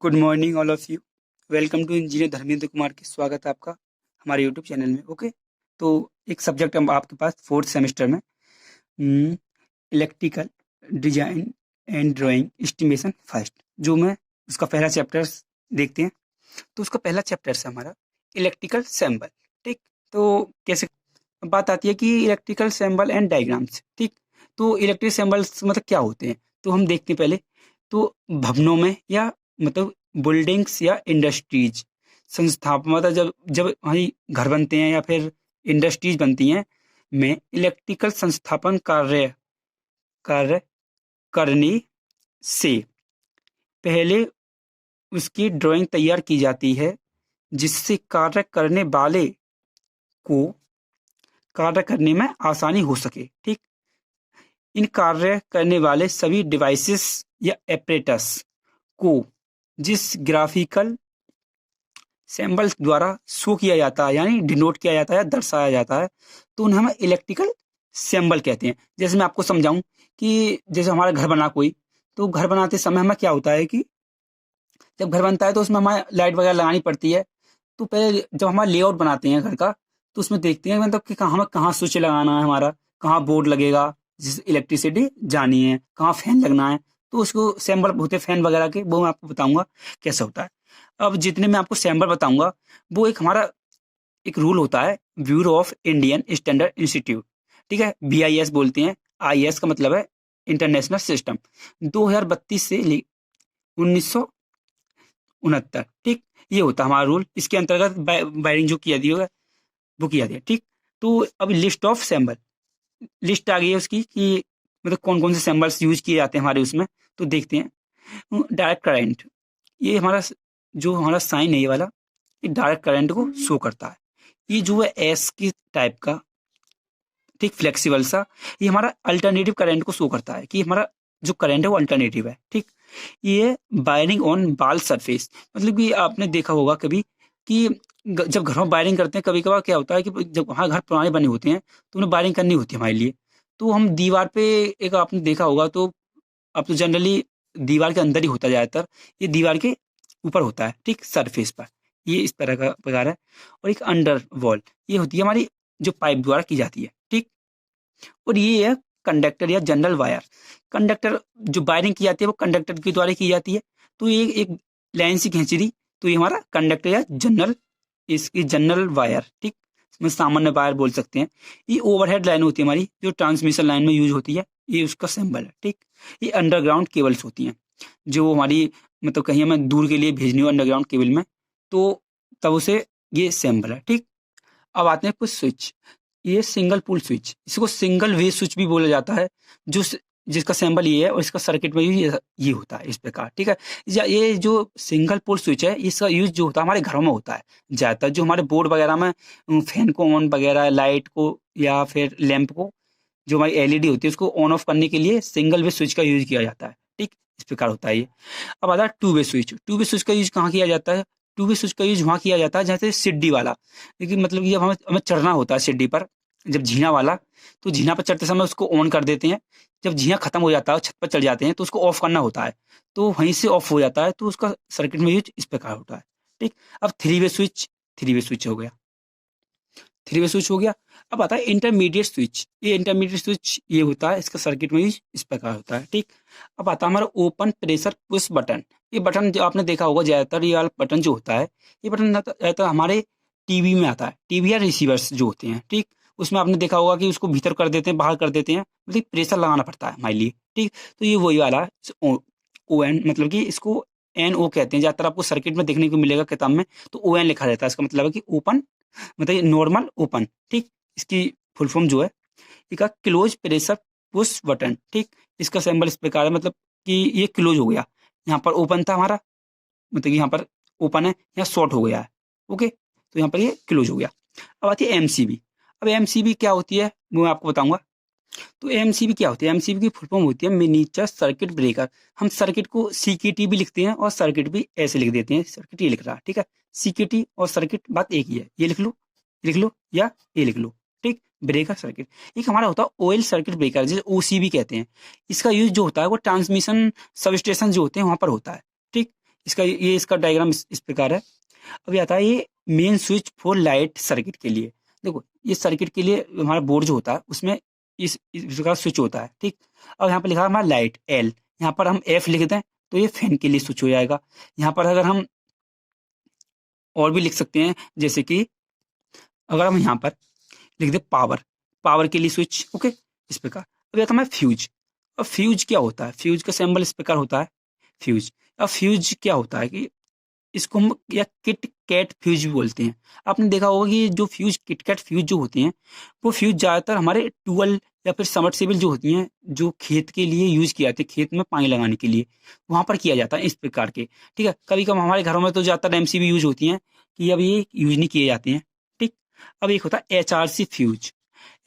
Good morning all of you. Welcome to engineer Dharmendra Kumar के स्वागत है आपका हमारे यूट्यूब चैनल में। ओके, तो एक सब्जेक्ट हम आपके पास फोर्थ सेमेस्टर में electrical design and drawing estimation first, जो मैं उसका पहला चैप्टर देखते हैं। तो उसका पहला चैप्टर है हमारा इलेक्ट्रिकल सैम्बल। ठीक, तो कैसे बात आती है कि इलेक्ट्रिकल सैम्बल एंड डायग्राम्स। ठीक, तो इलेक्ट्रिक सैम्बल्स मतलब क्या होते हैं, तो हम देखते हैं पहले। तो भवनों में या मतलब बिल्डिंग्स या इंडस्ट्रीज संस्थापन, मतलब जब जब वहीं घर बनते हैं या फिर इंडस्ट्रीज बनती हैं में इलेक्ट्रिकल संस्थापन कार्य कार्य करने से पहले उसकी ड्राइंग तैयार की जाती है, जिससे कार्य करने वाले को कार्य करने में आसानी हो सके। ठीक, इन कार्य करने वाले सभी डिवाइसेस या एपरेटस को जिस ग्राफिकल सिंबल्स द्वारा शो किया जाता है, यानी डिनोट किया जाता है, दर्शाया जाता है, तो उन्हें हम इलेक्ट्रिकल सिंबल कहते हैं। जैसे मैं आपको समझाऊं कि जैसे हमारा घर बना कोई, तो घर बनाते समय हमें क्या होता है कि जब घर बनता है तो उसमें हमें लाइट वगैरह लगानी पड़ती है। तो पहले जब हमारा लेआउट बनाते हैं घर का, तो उसमें देखते हैं मतलब कि हमें कहाँ स्विच लगाना है, हमारा कहाँ बोर्ड लगेगा, जिस इलेक्ट्रिसिटी जानी है, कहाँ फैन लगना है। तो उसको सैम्बल होते हैं फैन वगैरह के, वो मैं आपको बताऊंगा कैसे होता है। अब जितने मैं आपको सैम्बल बताऊंगा, वो एक हमारा एक रूल होता है, bureau of Indian standard institute. ठीक है, BIS बोलते हैं। IS का मतलब है इंटरनेशनल सिस्टम। 2032 से 1969। ठीक, ये होता है हमारा रूल। इसके अंतर्गत वायरिंग जो किया दिया होगा वो किया दिया। ठीक, तो अभी लिस्ट ऑफ सैम्बल, लिस्ट आ गई है उसकी कि मतलब कौन कौन से सैम्बल्स यूज किए जाते हैं हमारे उसमें। तो देखते हैं। डायरेक्ट करंट, ये हमारा जो हमारा साइन है ये वाला, ये डायरेक्ट करंट को शो करता है। ये जो है एस की टाइप का, ठीक, फ्लेक्सिबल सा, ये हमारा अल्टरनेटिव करंट को शो करता है कि हमारा जो करंट है वो अल्टरनेटिव है। ठीक, ये वायरिंग ऑन बाल सरफेस, मतलब कि आपने देखा होगा कभी कि जब घर में वायरिंग करते हैं, कभी कभार क्या होता है कि जब वहाँ घर पुराने बने होते हैं तो उन्हें वायरिंग करनी होती है हमारे लिए। तो हम दीवार पे, एक आपने देखा होगा, तो अब तो जनरली दीवार के अंदर ही होता है ज़्यादातर, ये दीवार के ऊपर होता है, ठीक, सरफेस पर। ये इस तरह का प्रकार है। और एक अंडर वॉल, ये होती है हमारी जो पाइप द्वारा की जाती है। ठीक, और ये है कंडक्टर या जनरल वायर। कंडक्टर जो वायरिंग की जाती है वो कंडक्टर के द्वारा की जाती है। तो ये एक लाइन से खींची दी, तो ये हमारा कंडक्टर या जनरल, इसकी जनरल वायर। ठीक, इसमें सामान्य वायर बोल सकते हैं। ये ओवरहेड लाइन होती है हमारी, जो ट्रांसमिशन लाइन में यूज होती है, ये उसका सिंबल है। ठीक, ये अंडरग्राउंड केबल्स होती हैं, जो हमारी मतलब कहीं हमें दूर के लिए भेजनी हो अंडरग्राउंड केबल में, तो तब उसे ये सिंबल है। ठीक, अब आते हैं कुछ स्विच। ये सिंगल पुल स्विच, इसको सिंगल वे स्विच भी बोला जाता है, जो जिसका सिंबल ये है और इसका सर्किट में भी ये होता है इस प्रकार। ठीक है, ये जो सिंगल पोल स्विच है, इसका यूज जो होता है हमारे घरों में होता है ज़्यादातर। जो हमारे बोर्ड वगैरह में फैन को ऑन वगैरह, लाइट को या फिर लैंप को, जो हमारी LED होती है उसको ऑन ऑफ करने के लिए सिंगल वे स्विच का यूज किया जाता है। ठीक, इस प्रकार होता है ये। अब आता है two way switch. Two way switch का यूज कहाँ किया जाता है? टू वे स्विच का यूज वहाँ किया जाता है जैसे सीढ़ी वाला, लेकिन मतलब कि जब हमें हमें चढ़ना होता है सीढ़ी पर, जब झीना वाला, तो झीना पर चढ़ते समय उसको ऑन कर देते हैं। जब झीना खत्म हो जाता है, छत पर चढ़ जाते हैं, तो उसको ऑफ करना होता है, तो वहीं से ऑफ हो जाता है। तो उसका सर्किट में यूज इस प्रकार होता है। ठीक, अब three way switch, three way switch हो गया, थ्री वे स्विच हो गया। अब आता है इंटरमीडिएट स्विच। ये इंटरमीडिएट स्विच ये होता है, इसका सर्किट में यूज इस प्रकार होता है। ठीक, अब आता है हमारा ओपन प्रेशर पुश बटन। ये बटन जो आपने देखा होगा, ज्यादातर ये वाला बटन जो होता है, ये बटन ज्यादातर हमारे टीवी में आता है, टीवी या रिसीवर्स जो होते हैं। ठीक, उसमें आपने देखा होगा कि उसको भीतर कर देते हैं, बाहर कर देते हैं, मतलब प्रेशर लगाना पड़ता है हमारे लिए। ठीक, तो ये वही वाला ON, मतलब कि इसको NO कहते हैं। ज्यादातर आपको सर्किट में देखने को मिलेगा किताब में, तो ON लिखा रहता है। इसका मतलब है कि ओपन, मतलब नॉर्मल ओपन। ठीक, इसकी फुल फॉर्म जो है, इसका क्लोज प्रेशर पुश बटन। ठीक, इसका सिंबल इस प्रकार है, मतलब कि ये क्लोज हो गया, यहाँ पर ओपन था हमारा, मतलब कि यहाँ पर ओपन है, यहाँ शॉर्ट हो गया है। ओके, तो यहाँ पर ये क्लोज हो गया। अब आती है MCB। अब MCB क्या होती है वो मैं आपको बताऊंगा। तो MCB क्या होती है? MCB की फुल फॉर्म होती है मिनीचर सर्किट ब्रेकर। हम सर्किट को CKT भी लिखते हैं और सर्किट भी ऐसे लिख देते हैं, सर्किट ये लिख रहा है। ठीक है, CKT और सर्किट बात एक ही है, ये लिख लो या ये लिख लो। ठीक, ब्रेकर सर्किट। एक हमारा होता है ऑयल सर्किट ब्रेकर, जिसे OCB कहते हैं। इसका यूज जो होता है वो ट्रांसमिशन सब स्टेशन जो होते हैं वहां पर होता है। ठीक, इसका डायग्राम इस प्रकार है। अभी आता है ये main switch for light circuit के लिए। देखो ये सर्किट के लिए हमारा बोर्ड जो होता है उसमें इस प्रकार स्विच होता है, ठीक। अब यहाँ पर लिखा है हमारा लाइट एल, यहाँ पर हम एफ लिख दें तो ये फैन के लिए स्विच हो जाएगा। यहाँ पर अगर हम और भी लिख सकते हैं, जैसे कि अगर हम यहाँ पर लिख दे पावर के लिए स्विच, ओके, इस प्रकार। अब आता है फ्यूज। अब फ्यूज क्या होता है, फ्यूज का सिंबल इस प्रकार होता है फ्यूज। अब फ्यूज क्या होता है कि इसको हम या किट कैट फ्यूज भी बोलते हैं। आपने देखा होगा कि जो फ्यूज किट कैट फ्यूज जो होती हैं वो फ्यूज ज़्यादातर हमारे ट्यूबवेल या फिर सबमर्सिबल जो होती हैं, जो खेत के लिए यूज किया जाती है, खेत में पानी लगाने के लिए, वहां पर किया जाता है इस प्रकार के, ठीक है। कभी कभी हमारे घरों में तो ज़्यादातर एमसीबी यूज होती हैं कि अब ये यूज नहीं किए जाते हैं, ठीक। अब एक होता है एचआरसी फ्यूज।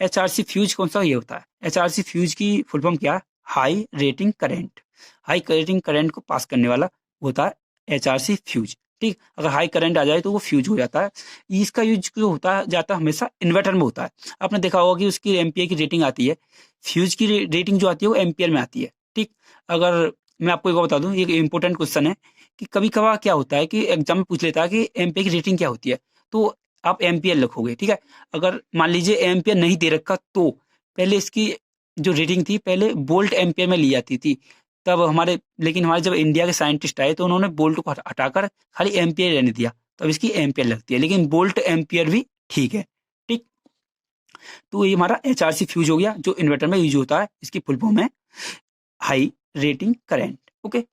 एचआरसी फ्यूज कौन सा ये होता है, एचआरसी फ्यूज की फुल फॉर्म क्या है, high rating current. High rating current को पास करने वाला होता है एचआरसी फ्यूज, ठीक। अगर हाई करंट आ जाए तो वो फ्यूज हो जाता है। इसका यूज जो होता है जाता है हमेशा इन्वर्टर में होता है। आपने देखा होगा कि उसकी एम्पियर की रेटिंग आती है, फ्यूज की रेटिंग जो आती है वो एम्पियर में आती है, ठीक। अगर मैं आपको एक बार बता दूं, ये इंपॉर्टेंट क्वेश्चन है कि कभी कभार क्या होता है कि एग्जाम में पूछ लेता है कि एम्पियर की रेटिंग क्या होती है, तो आप एम्पियर लिखोगे, ठीक है। अगर मान लीजिए एम्पियर नहीं दे रखा तो पहले इसकी जो रेटिंग थी पहले वोल्ट एम्पियर में ली जाती थी, तब लेकिन हमारे जब इंडिया के साइंटिस्ट आए तो उन्होंने बोल्ट को हटाकर खाली एम्पियर रहने दिया, तब इसकी एम्पियर लगती है, लेकिन बोल्ट एम्पियर भी ठीक है, ठीक। तो ये हमारा एचआरसी फ्यूज हो गया जो इन्वर्टर में यूज होता है। इसकी फुल फॉर्म है हाई रेटिंग करेंट, ओके,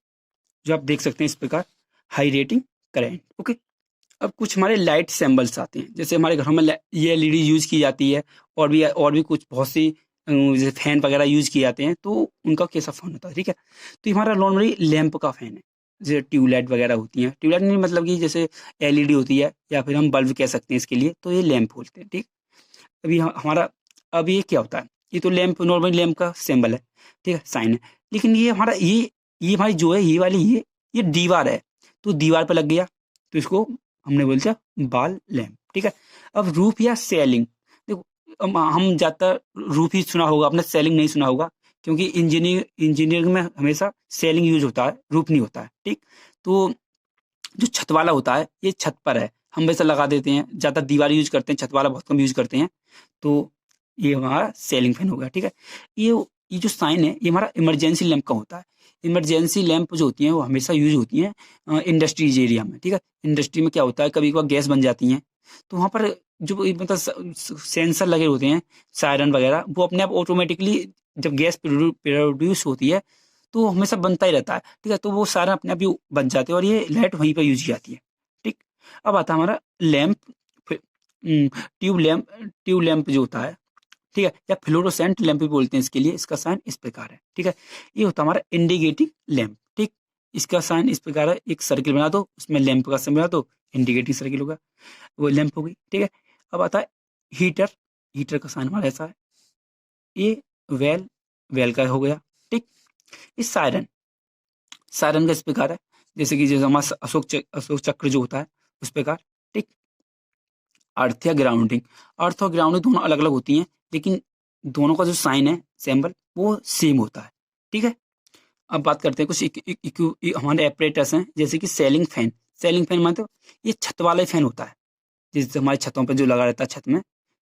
जो आप देख सकते हैं इस प्रकार, हाई रेटिंग करेंट, ओके। अब कुछ हमारे लाइट सिंबल्स आते हैं, जैसे हमारे घरों में ये एलईडी यूज की जाती है, और भी कुछ बहुत सी जैसे फैन वगैरह यूज किए जाते हैं, तो उनका कैसा फैन होता है, ठीक है। तो ये हमारा नॉर्मली लैंप का फैन है, जैसे ट्यूबलाइट वगैरह होती हैं, ट्यूबलाइट नहीं मतलब कि जैसे एलईडी होती है या फिर हम बल्ब कह सकते हैं इसके लिए, तो ये लैंप बोलते हैं, ठीक। अभी हमारा अब ये क्या होता है, ये तो लैंप नॉर्मली लैंप का सिंबल है, ठीक है, साइन है। लेकिन ये हमारा ये हमारी जो है ये वाली ये दीवार है, तो दीवार पर लग गया तो इसको हमने बोलते हैं बाल लैंप, ठीक है। अब रूफ या सेलिंग, देखो हम ज़्यादातर रूफ ही सुना होगा, आपने सेलिंग नहीं सुना होगा, क्योंकि इंजीनियरिंग में हमेशा सेलिंग यूज होता है, रूफ नहीं होता है, ठीक। तो जो छत वाला होता है ये छत पर है, हम वैसा लगा देते हैं, ज़्यादा दीवार यूज करते हैं, छत वाला बहुत कम यूज करते हैं, तो ये हमारा सेलिंग फैन हो गया, ठीक है। ये ये जो साइन है ये हमारा इमरजेंसी लैंप का होता है। इमरजेंसी लैंप जो होती हैं वो हमेशा यूज होती हैं इंडस्ट्रीज एरिया में, ठीक है। इंडस्ट्री में क्या होता है, कभी कभार गैस बन जाती हैं, तो वहाँ पर जो मतलब सेंसर लगे होते हैं, सायरन वगैरह, वो अपने आप ऑटोमेटिकली जब गैस प्रोड्यूस होती है तो हमेशा बनता ही रहता है, ठीक है। तो वो सारा अपने आप ही बन जाते हैं और ये लाइट वहीं पर यूज की जाती है, ठीक। अब आता है हमारा लैंप, ट्यूब लैंप जो होता है, ठीक है, या फ्लोरोसेंट लैंप भी बोलते हैं इसके लिए, इसका साइन इस प्रकार है, ठीक है। ये होता है हमारा इंडिकेटिंग लैंप, ठीक। इसका साइन इस प्रकार है, एक सर्किल बना दो, उसमें लैंप का साइन बना दो, इंडिकेटिंग सर्किल होगा, वो लैंप हो गई, ठीक है। अब आता है हीटर, हीटर का साइन हमारा ऐसा है, ये वेल का हो गया, ठीक। ये सायरन, सायरन का इस प्रकार है, जैसे हमारा अशोक चक्र जो होता है उस प्रकार, ठीक। अर्थ या ग्राउंडिंग, अर्थ और ग्राउंडिंग दोनों अलग अलग होती हैं, लेकिन दोनों का जो साइन है सिंबल वो सेम होता है, ठीक है। अब बात करते हैं कुछ हमारे एपरेटस हैं, जैसे कि सेलिंग फैन। सेलिंग फैन मतलब ये छत वाला फैन होता है, जिससे हमारी छतों पर जो लगा रहता है छत में,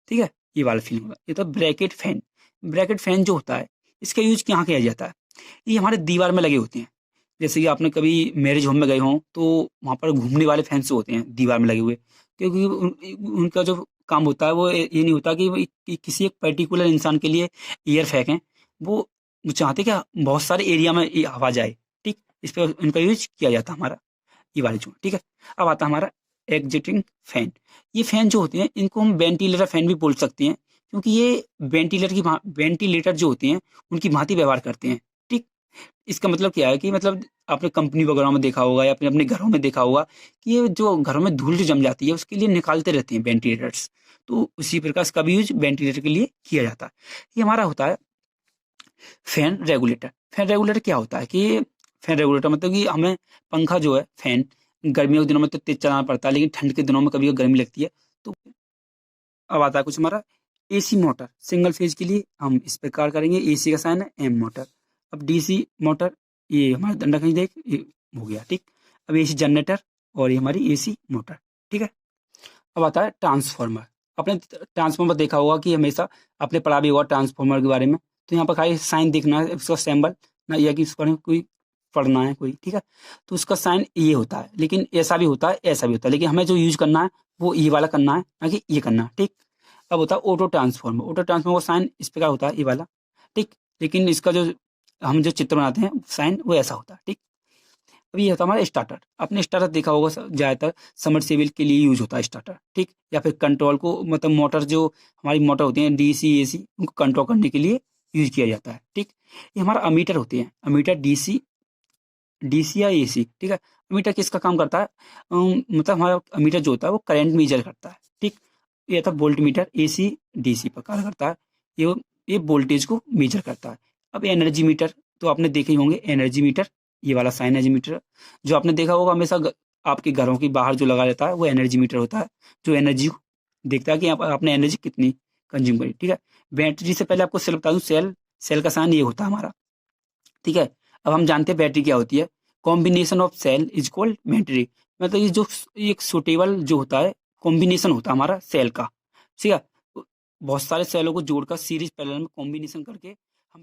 ठीक है, ये वाला फैन होगा। ये तो ब्रैकेट फैन, ब्रैकेट फैन जो होता है इसका यूज कहाँ किया जाता है, ये हमारे दीवार में लगे होते हैं। जैसे कि आपने कभी मैरिज होम में गए हों तो वहाँ पर घूमने वाले फैंस होते हैं दीवार में लगे हुए, क्योंकि उनका जो काम होता है वो ये नहीं होता कि किसी एक पर्टिकुलर इंसान के लिए एयर फेंकें, वो चाहते क्या बहुत सारे एरिया में ये हवा जाए, ठीक। इस पर उनका यूज किया जाता है हमारा ये वाले जो, ठीक है। अब आता है हमारा एग्जिटिंग फैन। ये फैन जो होते हैं इनको हम वेंटिलेटर फैन भी बोल सकते हैं, क्योंकि ये वेंटिलेटर जो होते हैं उनकी भांति व्यवहार करते हैं, ठीक। इसका मतलब क्या है कि मतलब आपने कंपनी वगैरह में देखा होगा या फिर अपने घरों में देखा होगा कि ये जो घरों में धूल जो जम जाती है उसके लिए निकालते रहते हैं वेंटिलेटर्स, तो उसी प्रकार इसका भी यूज वेंटिलेटर के लिए किया जाता है। ये हमारा होता है फैन रेगुलेटर। फैन रेगुलेटर क्या होता है कि फैन रेगुलेटर मतलब कि हमें पंखा जो है फैन गर्मियों के दिनों में तो तेज चलाना पड़ता है, लेकिन ठंड के दिनों में कभी गर्मी लगती है तो अब आता है कुछ हमारा एसी मोटर। सिंगल फेज के लिए हम इस प्रकार करेंगे, एसी का साइन है एम मोटर। अब डीसी मोटर, ये हमारा दंडा खींच देख ये हो गया, ठीक। अब एसी जनरेटर और ये हमारी एसी मोटर, ठीक है। अब आता है ट्रांसफार्मर। आपने ट्रांसफार्मर देखा होगा कि हमेशा आपने पढ़ा भी होगा ट्रांसफार्मर के बारे में। तो यहाँ पर खाली साइन देखना है, उसका सिंबल ना, या कि उसका कोई पढ़ना है कोई, ठीक है। तो उसका साइन ये होता है, लेकिन ऐसा भी होता है, ऐसा भी होता है, लेकिन हमें जो यूज करना है वो ये वाला करना है, ना कि ये करना है, ठीक। अब होता है ऑटो ट्रांसफार्मर। ऑटो ट्रांसफार्मर का साइन इस प्रकार होता है, ये वाला, ठीक। लेकिन इसका जो हम जो चित्र बनाते हैं साइन वो ऐसा होता है, ठीक। अब ये होता है हमारा स्टार्टर। आपने स्टार्टर देखा होगा, ज़्यादातर समरसेबल के लिए यूज होता है स्टार्टर, ठीक। या फिर कंट्रोल को, मतलब मोटर जो हमारी मोटर होती है डीसी एसी, उनको कंट्रोल करने के लिए यूज किया जाता है, ठीक। ये हमारा अमीटर होते हैं, अमीटर डीसी, डीसी या एसी, ठीक है। अमीटर किसका काम करता है, मतलब हमारा अमीटर जो होता है वो करंट मेजर करता है, ठीक। ये था वोल्ट मीटर, एसी डीसी पर कार्य करता है, ये ये वोल्टेज को मेजर करता है। अब एनर्जी मीटर तो आपने देखे ही होंगे, एनर्जी मीटर, ये वाला साइन एनर्जी मीटर जो आपने देखा होगा हमेशा आपके घरों के बाहर जो लगा रहता है वो एनर्जी मीटर होता है, जो एनर्जी को देखता है कि आपने एनर्जी कितनी कंज्यूम करी, ठीक है। बैटरी से पहले आपको सेल बता दूं, सेल, सेल का साइन ये होता है हमारा, ठीक है। अब हम जानते हैं बैटरी क्या होती है। Combination of cell is called battery. मतलब ये जो एक सुटेबल जो होता है, कॉम्बिनेशन होता है हमारा सेल का, ठीक है। बहुत सारे सेलों को जोड़कर सीरीज पैरेलल में कॉम्बिनेशन करके हम